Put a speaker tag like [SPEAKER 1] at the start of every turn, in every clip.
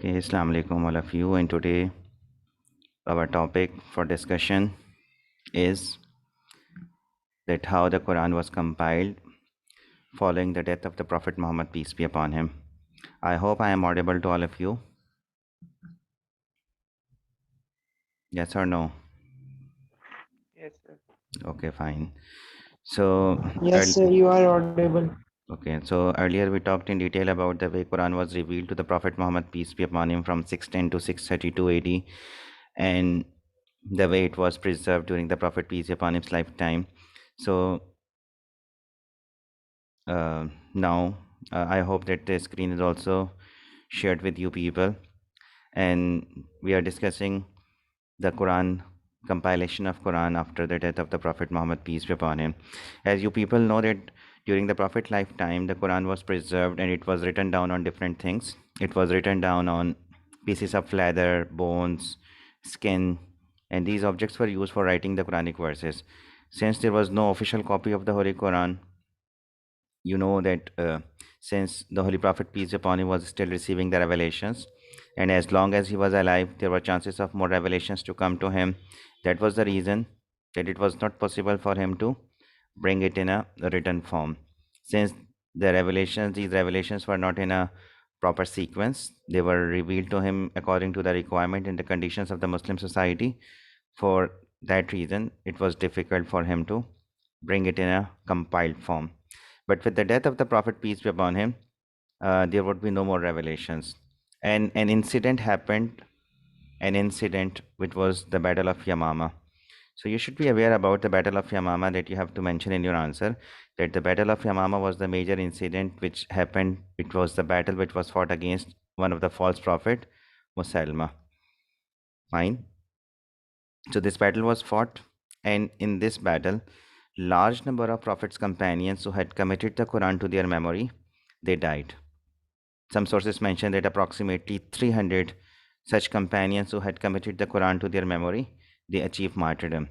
[SPEAKER 1] Okay, Assalamu alaikum all of you, and today our topic for discussion is that how the Quran was compiled following the death of the Prophet Muhammad, peace be upon him. I hope I am audible to all of you. Yes or no?
[SPEAKER 2] Yes, sir.
[SPEAKER 1] Okay, fine. So,
[SPEAKER 3] Yes,
[SPEAKER 1] earl-
[SPEAKER 3] sir, you are audible.
[SPEAKER 1] earlier we talked in detail about the way Quran was revealed to the Prophet Muhammad, peace be upon him, from 610 to 632 AD, and the way it was preserved during the Prophet, peace be upon him's lifetime. So, now I hope that the screen is also shared with you people, and we are discussing the Quran, compilation of Quran after the death of the Prophet Muhammad, peace be upon him. As you people know that during the Prophet lifetime the Quran was preserved and it was written down on different things. It was written down on pieces of leather, bones, skin, and these objects were used for writing the Quranic verses. Since there was no official copy of the Holy Quran, you know that since the Holy Prophet, peace be upon him, was still receiving the revelations, and as long as he was alive there were chances of more revelations to come to him. That was the reason that it was not possible for him to bring it in a written form. Since these revelations were not in a proper sequence, they were revealed to him according to the requirement and the conditions of the Muslim society. For that reason it was difficult for him to bring it in a compiled form. But with the death of the Prophet, peace be upon him, there would be no more revelations. And an incident happened, an incident which was the Battle of Yamama. So you should be aware about the Battle of Yamama, that you have to mention in your answer that the Battle of Yamama was the major incident which happened. It was the battle which was fought against one of the false prophet, Musalma. Fine. So this battle was fought, and in this battle, large number of Prophet's companions who had committed the Quran to their memory, they died. Some sources mention that approximately 300 such companions who had committed the Quran to their memory, they achieved martyrdom.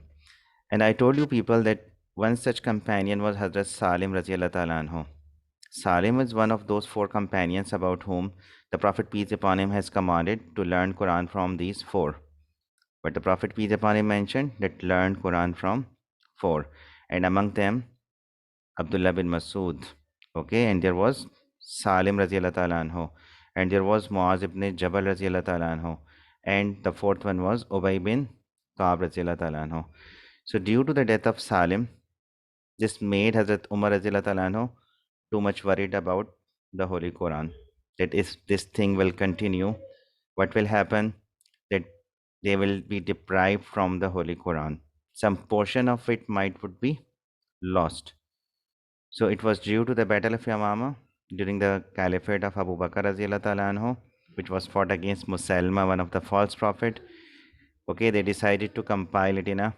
[SPEAKER 1] And I told you people that one such companion was Hazrat Salim Raziallahu Ta'ala anhu. Salim is one of those four companions about whom the Prophet, peace upon him, has commanded to learn Quran from these four. But the Prophet, peace upon him, mentioned that learned Quran from four, and among them Abdullah bin Masud. Okay, and there was Salim Raziallahu Ta'ala anhu, and there was Muaz ibn Jabal Raziallahu Ta'ala anhu, and the fourth one was Ubay bin Ka'ab Raziallahu Ta'ala anhu. So, due to the death of Salim, this made Hazrat Umar Raziallahu Ta'ala anhu too much worried about the Holy Quran. That if this thing will continue, what will happen? That they will be deprived from the Holy Quran. Some portion of it might would be lost. So it was due to the Battle of Yamama during the Caliphate of Abu Bakr Raziyallahu Ta'ala anhu, which was fought against Musalma, one of the false prophet. Okay, they decided to compile it in a.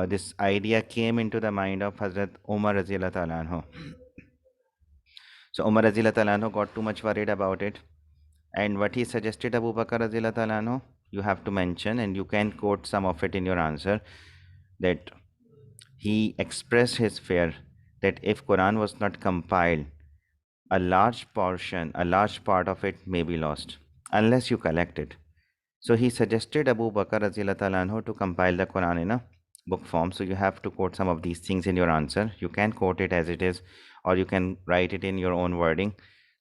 [SPEAKER 1] This idea came into the mind of Hazrat Umar Raziyallahu Ta'ala anhu. So Umar Raziyallahu Ta'ala anhu got too much worried about it, and what he suggested Abu Bakr Raziyallahu Ta'ala anhu, you have to mention, and you can quote some of it in your answer, that he expressed his fear that if Quran was not compiled, a large portion, a large part of it may be lost unless you collect it. So he suggested Abu Bakr Razillah anhu to compile the Quran in a book form. So you have to quote some of these things in your answer. You can quote it as it is, or you can write it in your own wording.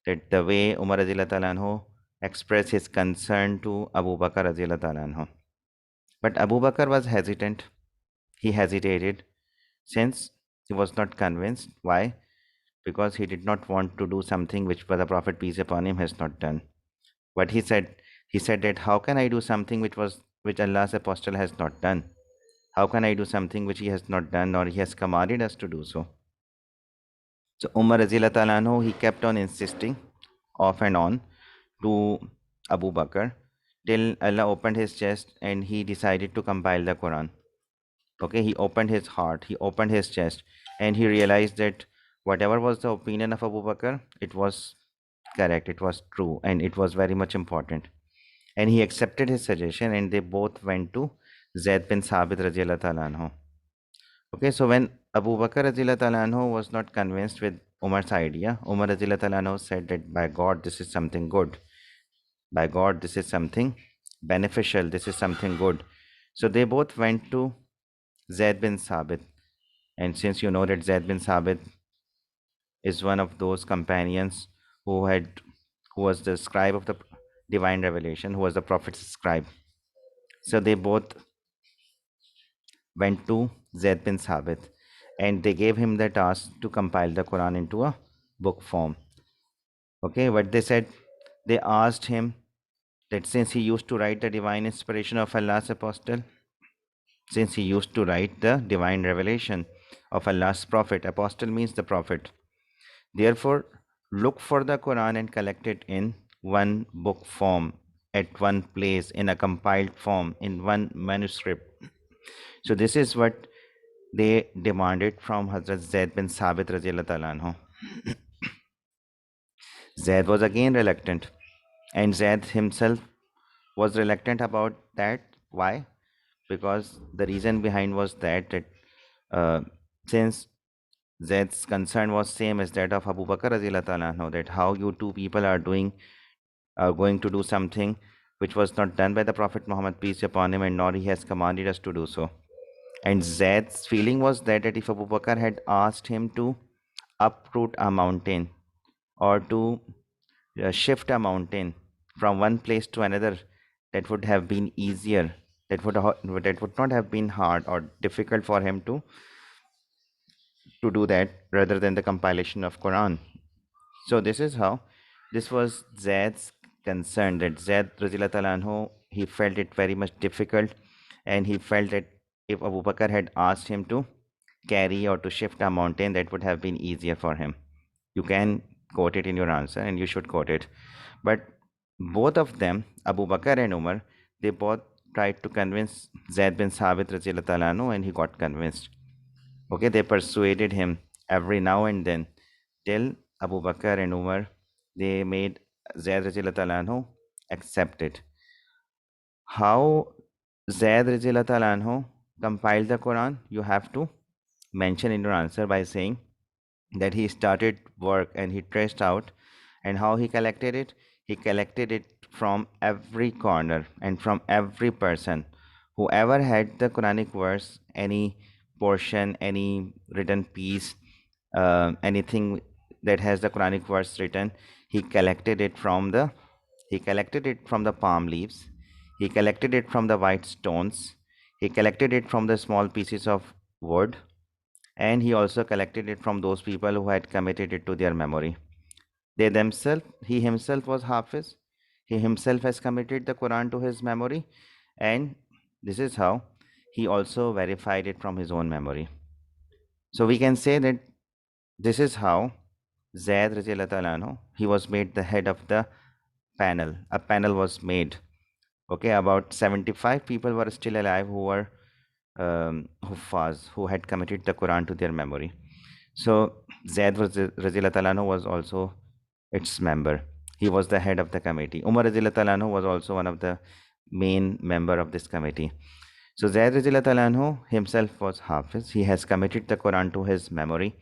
[SPEAKER 1] That the way Umar Razillah anhu expressed his concern to Abu Bakr Razillah anhu. But Abu Bakr was hesitant. He hesitated since he was not convinced. Why? Because he did not want to do something which the Prophet, peace upon him, has not done. But he said that how can I do something which Allah's apostle has not done? How can I do something which he has not done, or he has commanded us to do so? So Umar Razila Ta'ala anhu, he kept on insisting off and on to Abu Bakr till Allah opened his chest and he decided to compile the Quran. Okay, he opened his heart, he opened his chest, and he realized that whatever was the opinion of Abu Bakr, it was correct, it was true, and it was very much important. And he accepted his suggestion, and they both went to Zaid bin Sabit radiallahu ta'ala anhu. Okay, so when Abu Bakr radiallahu ta'ala anhu was not convinced with Umar's idea, Umar radiallahu ta'ala anhu said that by God, this is something good. by God, this is something beneficial, this is something good. So they both went to Zaid bin Sabit. And since you know that Zaid bin Sabit is one of those companions who was the scribe of the divine revelation, who was the prophet's scribe. So they both went to Zaid bin Sabit and they gave him the task to compile the Quran into a book form. Okay, what they said, they asked him that since he used to write the divine inspiration of Allah's apostle, since he used to write the divine revelation of Allah's prophet, apostle means the prophet. Therefore, look for the Quran and collect it in one book form, at one place, in a compiled form, in one manuscript. So this is what they demanded from Hazrat Zaid bin Sabit radiallahu ta'ala anhu. Zaid was again reluctant, and Zaid himself was reluctant about that. Why? Because the reason behind was that uh, since Zaid's concern was same as that of Abu Bakr radiallahu ta'ala anhu, that how you two people are going to do something which was not done by the Prophet Muhammad, peace be upon him, and nor he has commanded us to do so. And Zaid's feeling was that if Abu Bakr had asked him to uproot a mountain or to shift a mountain from one place to another, that would have been easier. That would not have been hard or difficult for him to do that rather than the compilation of Quran. So this is how this was Zaid's concern, that Zaid Razila Anhu, he felt it very much difficult, and he felt that if Abu Bakr had asked him to carry or to shift a mountain, that would have been easier for him. You can quote it in your answer and you should quote it. But both of them, Abu Bakr and Umar, they both tried to convince Zaid bin Sabit Anhu, and he got convinced. Okay, they persuaded him every now and then till Abu Bakr and Umar, they made Zaid anhu accept it. How Zaid anhu compiled the Quran, you have to mention in your answer by saying that he started work and he traced out. And how he collected it? He collected it from every corner and from every person. Whoever had the Quranic verse, any portion, any written piece, anything that has the Quranic verse written, he collected it from the palm leaves. He collected it from the white stones. He collected it from the small pieces of wood, and he also collected it from those people who had committed it to their memory. He himself was Hafiz. He himself has committed the Quran to his memory, and this is how he also verified it from his own memory. So we can say that this is how Zaid radiallahu ta'ala anhu, he was made the head of the panel. A panel was made. Okay, about 75 people were still alive who were Huffaz, who had committed the Quran to their memory. So Zaid radiallahu ta'ala anhu was also its member. He was the head of the committee. Umar radiallahu ta'ala anhu was also one of the main member of this committee. So Zaid radiallahu ta'ala anhu himself was Hafiz. He has committed the Quran to his memory.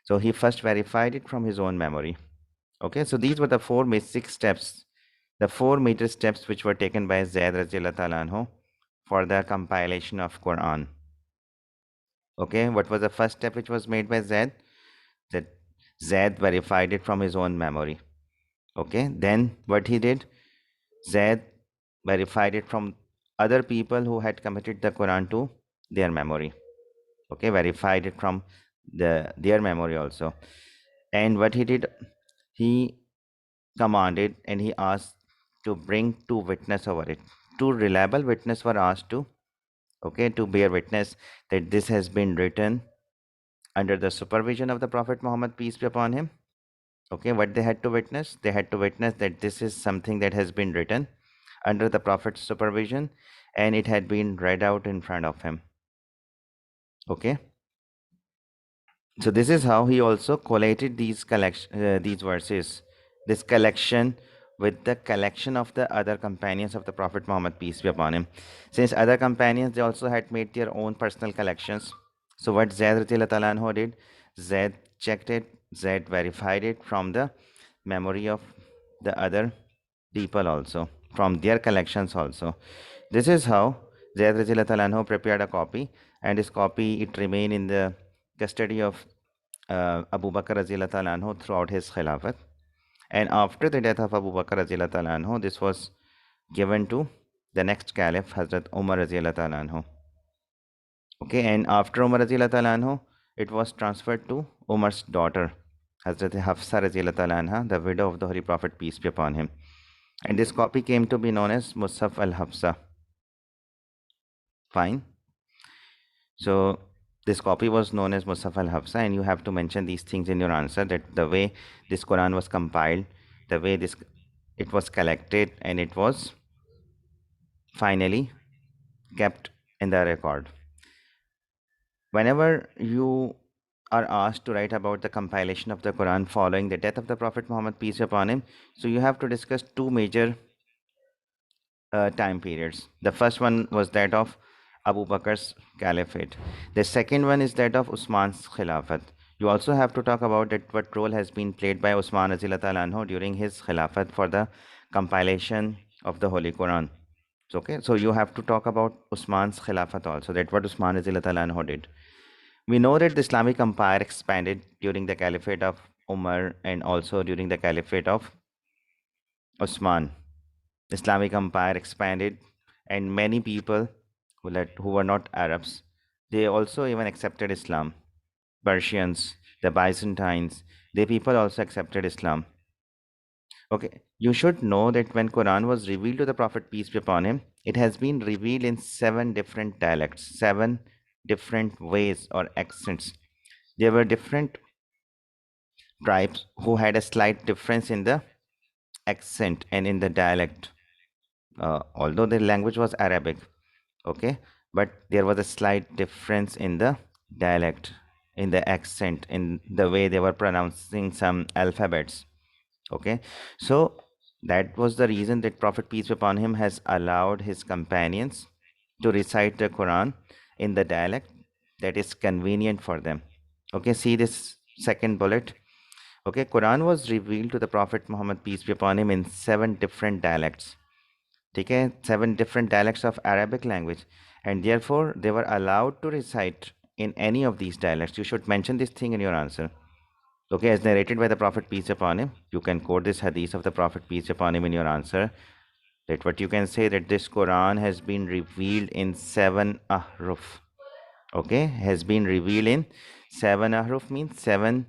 [SPEAKER 1] So he first verified it from his own memory. Okay, so these were the four basic steps, the four major steps which were taken by Zaid radiallahu ta'ala anhu for the compilation of Quran. Okay, what was the first step which was made by Zaid? That Zaid verified it from his own memory. Okay, then what he did, Zaid verified it from other people who had committed the Quran to their memory. Okay, verified it from their memory also. And what he did, he commanded and he asked to bring two witness over it. Two reliable witness were asked to bear witness that this has been written under the supervision of the Prophet Muhammad, peace be upon him. Okay, what they had to witness? They had to witness that this is something that has been written under the Prophet's supervision and it had been read out in front of him. Okay, so this is how he also collated these verses, this collection, with the collection of the other companions of the Prophet Muhammad, peace be upon him. Since other companions, they also had made their own personal collections. So what Zaid radiallahu ta'ala anhu did, Zaid checked it, Zaid verified it from the memory of the other people also, from their collections also. This is how Zayd Radhiyallahu anhu prepared a copy, and this copy it remained in the custody of Abu Bakr Radhiyallahu anhu throughout his Khilafat. And after the death of Abu Bakr Radhiyallahu anhu, this was given to the next Caliph, Hazrat Umar Radhiyallahu anhu. Okay, and after Umar Radhiyallahu anhu, it was transferred to Umar's daughter, Hazrat Hafsa Radhiyallahu anha, the widow of the Holy Prophet, peace be upon him. And this copy came to be known as Musaf al-Hafsa. Fine. So this copy was known as Musaf al-Hafsa, and you have to mention these things in your answer, that the way this Quran was compiled, the way it was collected, and it was finally kept in the record. Whenever you are asked to write about the compilation of the Quran following the death of the Prophet Muhammad, peace be upon him, so you have to discuss two major time periods. The first one was that of Abu Bakr's caliphate. The second one is that of Usman's khilafat. You also have to talk about that what role has been played by Usman Radhiyallahu anhu during his khilafat for the compilation of the Holy Quran. Okay, so you have to talk about Usman's khilafat also, that what Usman Radhiyallahu anhu did. We know that the Islamic empire expanded during the caliphate of Umar and also during the caliphate of Usman. Islamic empire expanded, and many people who were not Arabs, they also even accepted Islam. Persians, the Byzantines, they people also accepted Islam. Okay, you should know that when Quran was revealed to the Prophet, peace be upon him, it has been revealed in 7 different dialects, 7 different ways or accents. There were different tribes who had a slight difference in the accent and in the dialect. Although the language was Arabic, okay, but there was a slight difference in the dialect, in the accent, in the way they were pronouncing some alphabets. Okay, so that was the reason that Prophet, peace be upon him, has allowed his companions to recite the Quran in the dialect that is convenient for them. Okay, see this second bullet. Okay, Quran was revealed to the Prophet Muhammad, peace be upon him, in 7 different dialects. Okay, 7 different dialects of Arabic language, and therefore they were allowed to recite in any of these dialects. You should mention this thing in your answer. Okay, as narrated by the Prophet, peace upon him, you can quote this hadith of the Prophet, peace upon him, in your answer. That what you can say, that this Quran has been revealed in 7 ahruf. Okay, has been revealed in 7 ahruf means 7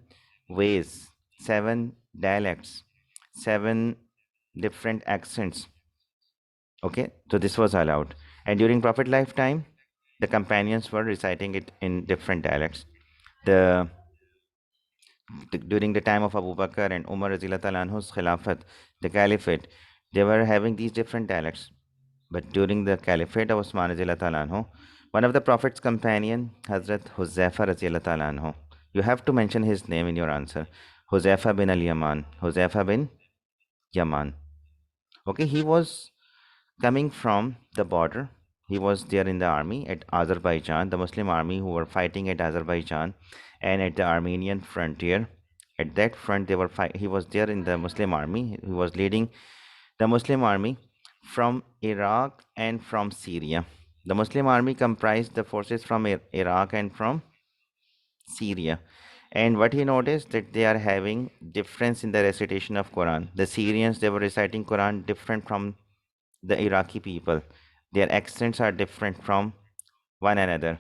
[SPEAKER 1] ways, 7 dialects, 7 different accents. Okay, so this was allowed, and during Prophet lifetime, the companions were reciting it in different dialects. The during the time of Abu Bakr and Umar Radhiyallahu anhu's Khilafat, the Caliphate, they were having these different dialects. But during the Caliphate of Usman Radhiyallahu anhu, one of the Prophet's companion, Hazrat Huzaifa Radhiyallahu anhu, you have to mention his name in your answer. Huzaifa bin al-Yaman. Huzaifa bin Yaman. Okay, he was coming from the border. He was there in the army at Azerbaijan, the Muslim army who were fighting at Azerbaijan and at the Armenian frontier. At that front, he was there in the Muslim army. He was leading the Muslim army from Iraq and from Syria. The Muslim army comprised the forces from Iraq and from Syria. And what he noticed, that they are having difference in the recitation of Quran. The Syrians, they were reciting Quran different from the Iraqi people. Their accents are different from one another.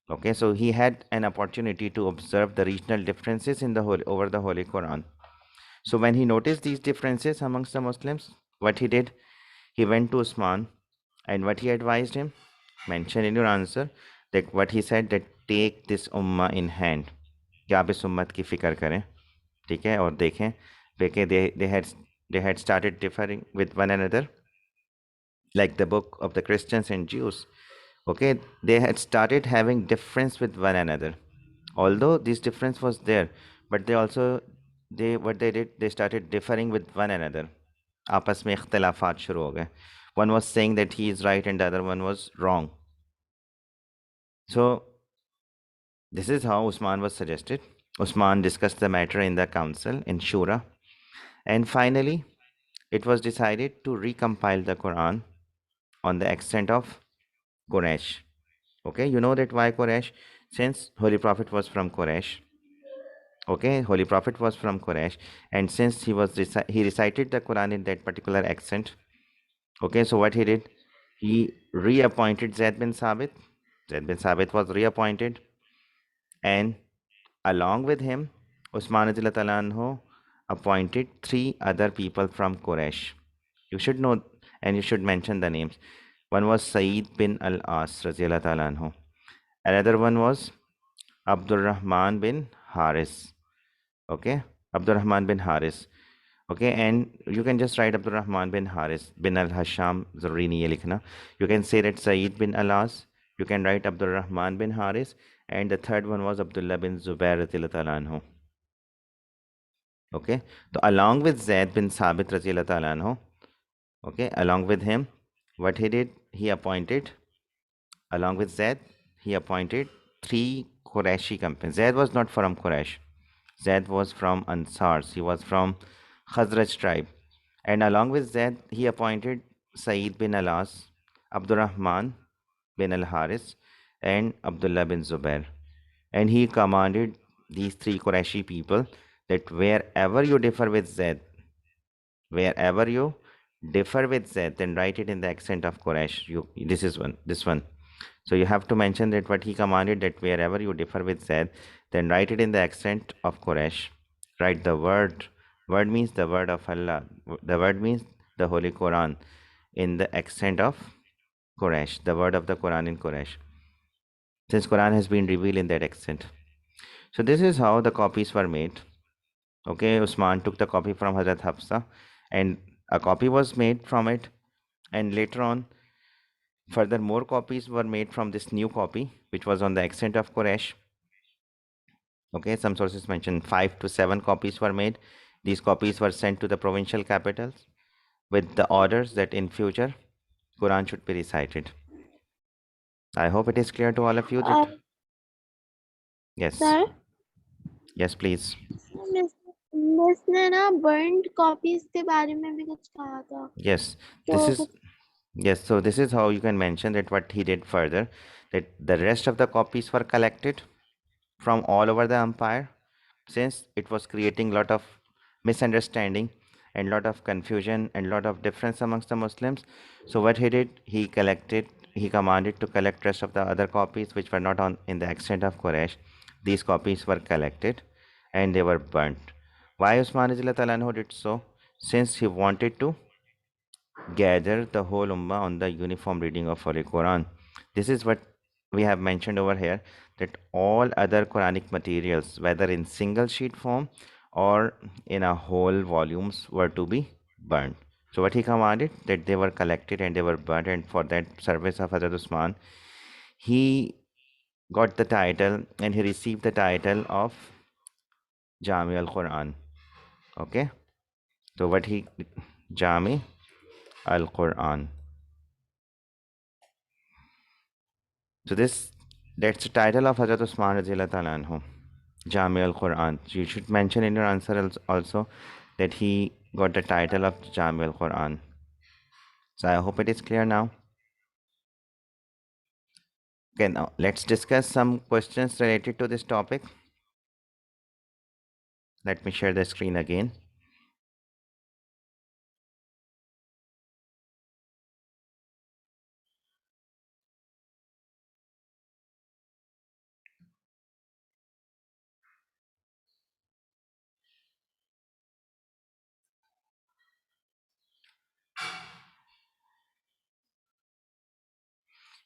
[SPEAKER 1] Okay, so he had an opportunity to observe the regional differences in the over the Holy Quran. So when he noticed these differences amongst the Muslims, what he did, he went to Usman, and what he advised him, mention in your answer, that what he said, that take this ummah in hand, कि आप इस उम्मत की फिक्र करें, ठीक है, और देखें देखें they had started differing with one another, like the book of the Christians and Jews. Okay, they had started having difference with one another. Although this difference was there, but they what they did, they started differing with one another. आपस में इख्तिलाफात शुरू हो गए. One was saying that he is right and the other one was wrong. So this is how Usman was suggested. Usman discussed the matter in the council in Shura, and finally it was decided to recompile the Quran on the accent of Quraysh. Okay, you know that why Quraysh? Since Holy Prophet was from Quraysh. Okay, Holy Prophet was from Quraysh, and since he recited the Quran in that particular accent. Okay, so what he did, he reappointed Zaid bin Sabit. Zaid bin Sabit was reappointed, and along with him, Usman Radhiyallahu anhu appointed three other people from Quraysh. You should know, and you should mention the names. One was Saeed bin al-As Radhiyallahu anhu. Another one was Abdurrahman bin Haris. Okay, Abdurrahman bin Haris. Okay, and you can just write Abdurrahman bin Haris bin al-Hasham. ज़रूरी नहीं है लिखना. You can say that Saeed bin Alas. You can write Abdurrahman bin Haris, and the third one was Abdullah bin Zubair radhiyallahu anhu. Okay, so along with Zaid bin Sabit radhiyallahu anhu, okay, along with him, what he did, he appointed, along with Zaid, he appointed three Qurayshi companies. Zaid was not from Quraysh. Zaid was from Ansars. He was from Khazraj tribe. And along with Zaid, he appointed Saeed bin Alas, Abdurrahman bin al Haris, and Abdullah bin Zubair. And he commanded these three Qurayshi people that wherever you differ with Zaid, wherever you differ with Zaid, then write it in the accent of Quraysh. This is this one. So you have to mention that what he commanded, that wherever you differ with Zaid, then write it in the accent of Quraysh. Write the word. Word means the word of Allah. The word means the Holy Quran in the accent of Quraysh. The word of the Quran in Quraysh. Since Quran has been revealed in that accent. So this is how the copies were made. Okay, Usman took the copy from Hazrat Hafsa, and a copy was made from it, and later on further more copies were made from this new copy, which was on the accent of Quraysh. Okay, some sources mention 5 to 7 copies were made. These copies were sent to the provincial capitals with the orders that in future Quran should be recited. I hope it is clear to all of you that yes,
[SPEAKER 3] sir
[SPEAKER 1] yes, please.
[SPEAKER 3] Miss ने ना burned copies के बारे में भी कुछ कहा था
[SPEAKER 1] Yes,
[SPEAKER 3] तो
[SPEAKER 1] this is yes. So this is how you can mention that what he did further, that the rest of the copies were collected from all over the empire, since it was creating lot of misunderstanding and lot of confusion and lot of difference amongst the Muslims. So what he did, he commanded to collect rest of the other copies which were not on in the accent of Quraysh. These copies were collected and they were burnt. Why Usman Radhiyallahu anhu did so? Since he wanted to gather the whole ummah on the uniform reading of Holy Quran. This is what we have mentioned over here, that all other Quranic materials, whether in single sheet form or in a whole volumes, were to be burned. So what he commanded, that they were collected and they were burned, and for that service of Hazrat Usman, he got the title and he received the title of Jami al Quran. Okay, so what he Jami al Quran. So that's the title of Hazrat Usman Radhiyallahu Ta'ala anhu, Jami al-Quran. So you should mention in your answer also that he got the title of Jami al-Quran. So I hope it is clear now. Okay, now let's discuss some questions related to this topic. Let me share the screen again.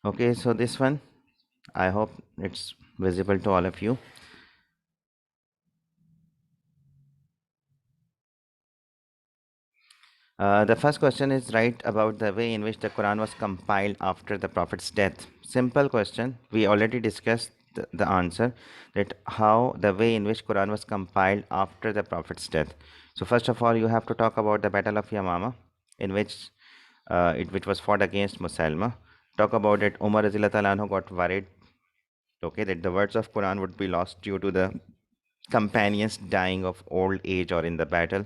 [SPEAKER 1] Okay, so this one, I hope it's visible to all of you. The first question is right about the way in which the Quran was compiled after the Prophet's death. Simple question. We already discussed the answer, that how the way in which Quran was compiled after the Prophet's death. So first of all, you have to talk about the Battle of Yamama, in which which was fought against Musalma. Talk about it. Umar Radhiyallahu anhu got worried. Okay, that the words of Quran would be lost due to the companions dying of old age or in the battle.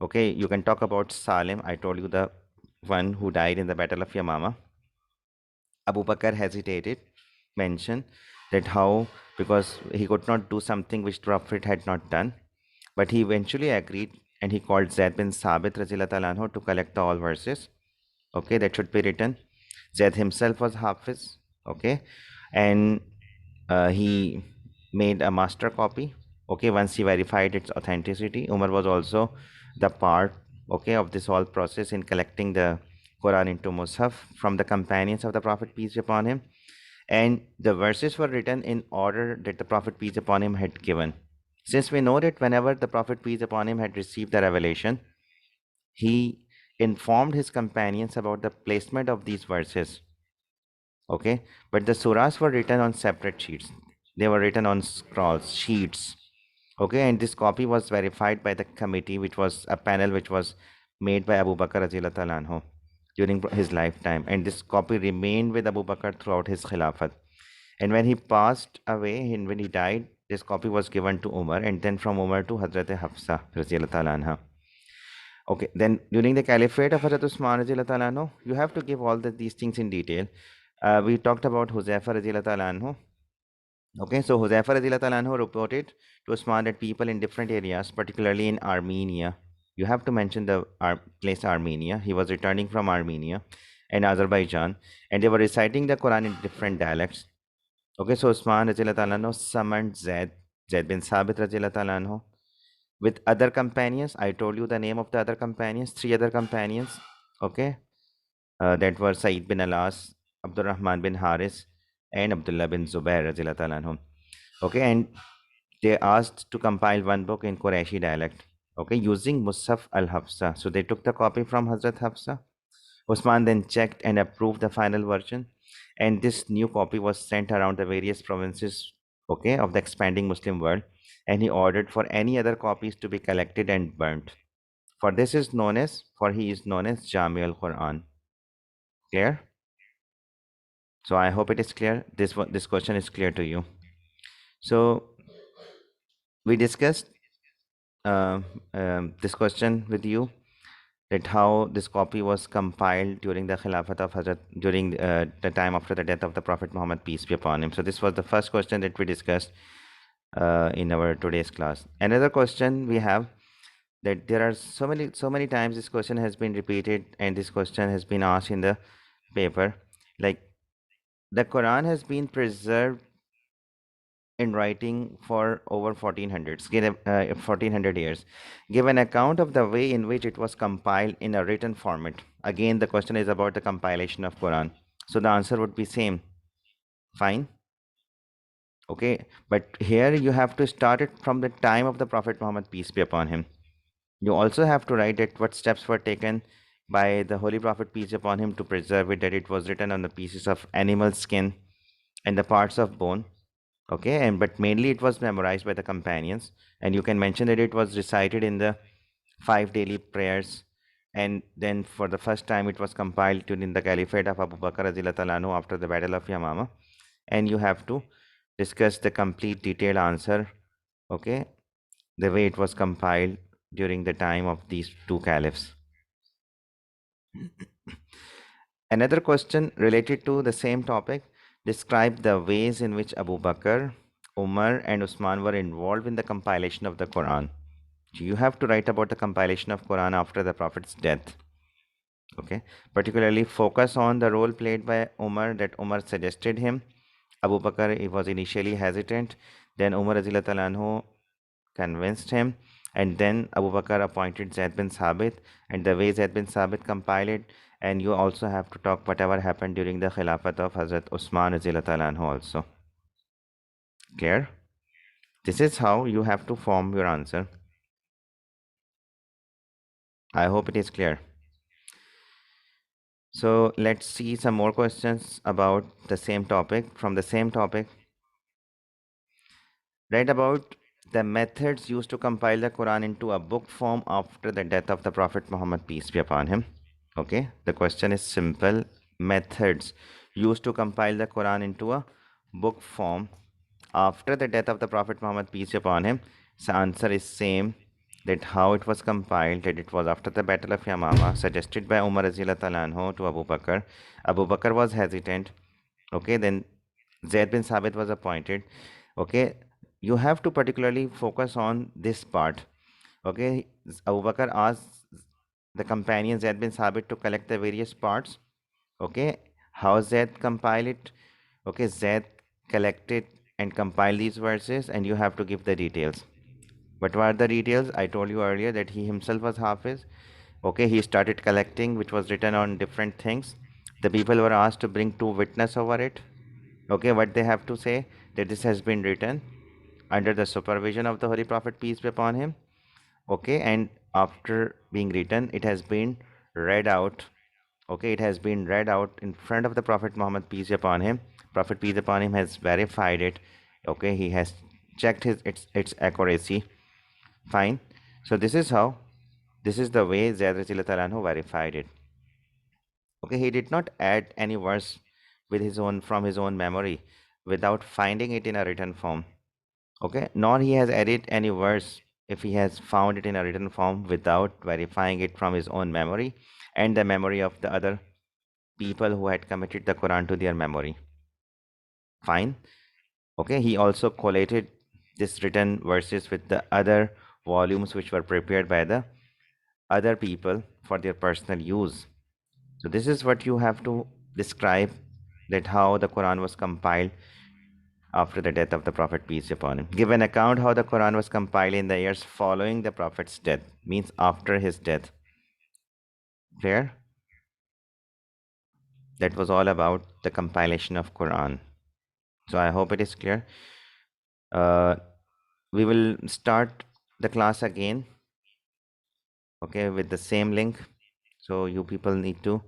[SPEAKER 1] Okay, you can talk about Salim. I told you the one who died in the Battle of Yamama. Abu Bakr hesitated, mentioned that how, because he could not do something which Prophet had not done, but he eventually agreed and he called Zaid bin Sabit Razila anhu to collect all verses. Okay, that should be written. Zaid himself was Hafiz. Okay, and he made a master copy. Okay, once he verified its authenticity, Umar was also the part, okay, of this whole process in collecting the Quran into Mus'haf from the companions of the Prophet, peace be upon him. And the verses were written in order that the Prophet, peace upon him, had given. Since we know that whenever the Prophet, peace upon him, had received the revelation, he informed his companions about the placement of these verses. Okay, but the surahs were written on separate sheets. They were written on scrolls, sheets. Okay, and this copy was verified by the committee, which was a panel which was made by Abu Bakr Radhiyallahu anhu during his lifetime, and this copy remained with Abu Bakr throughout his khilafat. And when he passed away and when he died, this copy was given to Umar, and then from Umar to Hazrat Hafsa Radhiyallahu anha. Okay, then during the caliphate of Hazrat Usman Radhiyallahu anhu, you have to give all these things in detail. We talked about Huzaifa Radhiyallahu anhu. Okay, so Huzaifa Radhiyallahu anhu reported to Usman that people in different areas, particularly in Armenia, you have to mention the place Armenia. He was returning from Armenia and Azerbaijan, and they were reciting the Quran in different dialects. Okay, so Usman Radhiyallahu anhu summoned Zaid bin Sabit Radhiyallahu anhu with other companions. I told you the name of the other companions, three other companions. Okay, that were Said bin Alas, Abdurrahman bin Haris, and Abdullah bin Zubair Radhiyallahu anhum. Okay, and they asked to compile one book in Qurayshi dialect. Okay, using Musaf al Hafsa. So they took the copy from Hazrat Hafsa. Usman then checked and approved the final version, and this new copy was sent around the various provinces, okay, of the expanding Muslim world, and he ordered for any other copies to be collected and burnt. For this is known as, for he is known as Jami al Quran. Clear? So I hope it is clear. This question is clear to you. So we discussed uh, this question with you, that how this copy was compiled during the Khilafat of Hazrat, during the time after the death of the Prophet Muhammad, peace be upon him. So this was the first question that we discussed in our today's class. Another question we have, that there are so many times this question has been repeated and this question has been asked in the paper, like the Quran has been preserved in writing for over 1400 years. Give an account of the way in which it was compiled in a written format. Again, the question is about the compilation of Quran. So the answer would be same. Fine. Okay. But here you have to start it from the time of the Prophet Muhammad, peace be upon him. You also have to write that what steps were taken by the Holy Prophet, peace upon him, to preserve it, that it was written on the pieces of animal skin and the parts of bone. Okay, and but mainly it was memorized by the companions, and you can mention that it was recited in the 5 daily prayers, and then for the first time it was compiled during the caliphate of Abu Bakr radhiyallahu anhu after the battle of Yamama, and you have to discuss the complete detailed answer, okay, the way it was compiled during the time of these two caliphs. Another question related to the same topic: describe the ways in which Abu Bakr, Umar, and Usman were involved in the compilation of the Quran. You have to write about the compilation of Quran after the Prophet's death. Okay, particularly focus on the role played by Umar, that Umar suggested him. Abu Bakr, he was initially hesitant. Then Umar Radhiyallahu anhu convinced him, and then Abu Bakr appointed Zaid bin Sabit, and the way Zaid bin Sabit compiled it. And you also have to talk whatever happened during the Khilafat of Hazrat Usman Radhiyallahu anhu also. Clear? This is how you have to form your answer. I hope it is clear. So let's see some more questions about the same topic, from the same topic. Write about the methods used to compile the Quran into a book form after the death of the Prophet Muhammad, peace be upon him. Okay, the question is simple. Methods used to compile the Quran into a book form after the death of the Prophet Muhammad, peace be upon him. The answer is same. that how it was compiled, that it was after the Battle of Yamama, suggested by Umar Radhiyallahu anhu to Abu Bakr. Abu Bakr was hesitant. Okay, then Zaid bin Sabit was appointed. Okay, you have to particularly focus on this part. Okay, Abu Bakr asked the companion Zaid bin Sabit to collect the various parts. Okay, how Zaid compile it? Okay, Zaid collected and compiled these verses, and you have to give the details. What were the details? I told you earlier that he himself was Hafiz. Okay, he started collecting, which was written on different things. The people were asked to bring two witness over it. Okay, what they have to say, that this has been written under the supervision of the Holy Prophet, peace be upon him. Okay, and after being written, it has been read out. Okay, it has been read out in front of the Prophet Muhammad, peace be upon him. Prophet, peace be upon him, has verified it. Okay, he has checked its accuracy. Fine. So this is how, this is the way Zayd Radhiyallahu anhu verified it. Okay, he did not add any verse with his own, from his own memory, without finding it in a written form. Okay, nor he has added any verse if he has found it in a written form without verifying it from his own memory and the memory of the other people who had committed the Quran to their memory. Fine. Okay, he also collated this written verses with the other volumes which were prepared by the other people for their personal use. So this is what you have to describe, that how the Quran was compiled after the death of the Prophet, peace be upon him. Give an account how the Quran was compiled in the years following the Prophet's death, means after his death. Clear? That was all about the compilation of Quran. So I hope it is clear. We will start the class again, okay, with the same link. So you people need to